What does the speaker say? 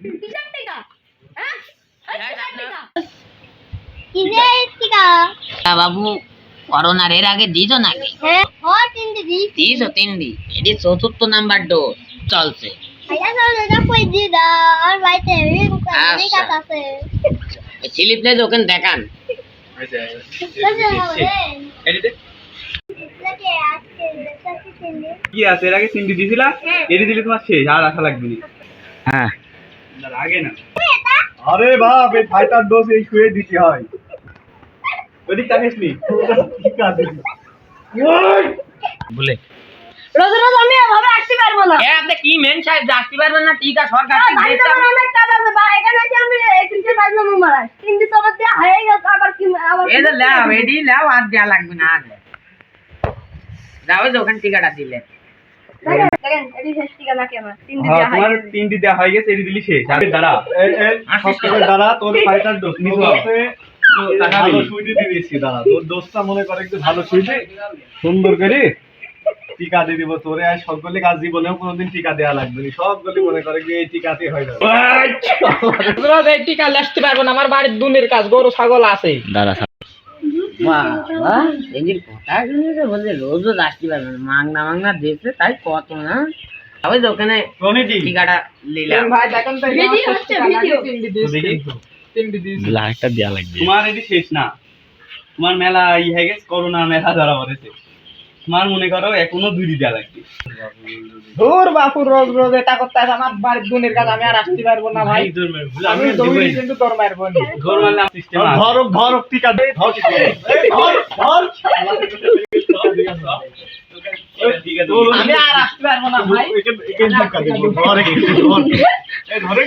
কিসের টিকা? হ্যাঁ? কিসের টিকা? বাবু করোনার এর আগে দিছ নাকি? হ্যাঁ, ও 3 দিন। দিছ 3 দিন, এটি 4th নাম্বার ডোজ চলছে। ভাইয়া দাদা কই দি দা আর বাইতে রিং করে আচ্ছা। কাটাছে। স্লিপ প্লেজ ওখানে দেখান। কি আছে এর আগে সিন্ডি দিছিলা? এটি দিলে তোমার শেষ, আর আশা লাগবে না। হ্যাঁ আগে না। আরে বাপ, এই ফাইটার ডোজ এই শুয়ে দিতে হয়। ওদিক তাকিস নি। ঠিক আছে। বলে রোজ রোজ আমি এভাবে আসতে পারবো না। এ আপনি কি মেন সাহেব আসতে পারবেন না? টিকা সরকার ভাই আমার অনেক কাজ আছে ভাই, এখানে এসে আমি একদিন বাজলাম মারাই 3 দিন তোমার দিয়ে হয়ে গেছে আবার কি আবার এই যে লাও এডি লাও আর দেয়া লাগবে না আর যাও যে ওখানে টিকাটা দিলে দেখেন দেখেন এডি শেষ টিকা নাকি আমার 3 দিন হ্যাঁ, দেয়া তোমার হয় 3 দিন দেওয়া হয়ে গেছে, এটি দিলি শেষ। আরে দাঁড়া। সবথেকে দাঁড়া, তোর ফাইটার ডোজ নিবো। টাকা ভালো দিবি। সুইটি দিয়ে দিচ্ছি, দাঁড়া। তোর দোষটা মনে করে একটু ভালো সুইটি সুন্দর করে টিকা দিয়ে দিব তোরে। আর সকলে কাজ জীবনেও কোনোদিন টিকা দেওয়া লাগবে না, সবগুলি মনে করে যে এই টিকাতে হয়ে যাবে। রোজ এই টিকা লেসতে পারবো না, আমার বাড়ির দুনের কাজ, গরু ছাগল আছে। বাবা এদির কথা শুনে বলছে রোজ রোজ আসতে পারবে না, মাংনা মাংনা দিয়েছে তাই কত না ওই যে ওখানে রনিটি টিকাটা নিলাম। ভাই দেখেন তো এটা ভিডিও আমার হচ্ছে, টিকা লাগে, ভিডিও। 3 দিন দেখি। দিয়েছি। তোমার এটি শেষ না। তোমার মেলা হয়ে গেছে, করোনা মেলা ধরা পড়েছে। তোমার মনে করো এখনো 2 দিন দেওয়া লাগবে। ধুর বাপু, রোজ রোজ এটা করতে আছে, আমার বাড়ির দুনের কাজ, আমি আর আসতে পারবো না ভাই। আমি দৌড়ি কিন্তু তোর মারবো না। ঘর মারলে সিস্টেম আছে। ধর টিকা দে, ধর টিকা দে। এই ধর ধর ঠিক আছে। আমি আর আসতে পারবো না ভাই। একে ধাক্কা দিব, ধর একে, ধর। এই ধরে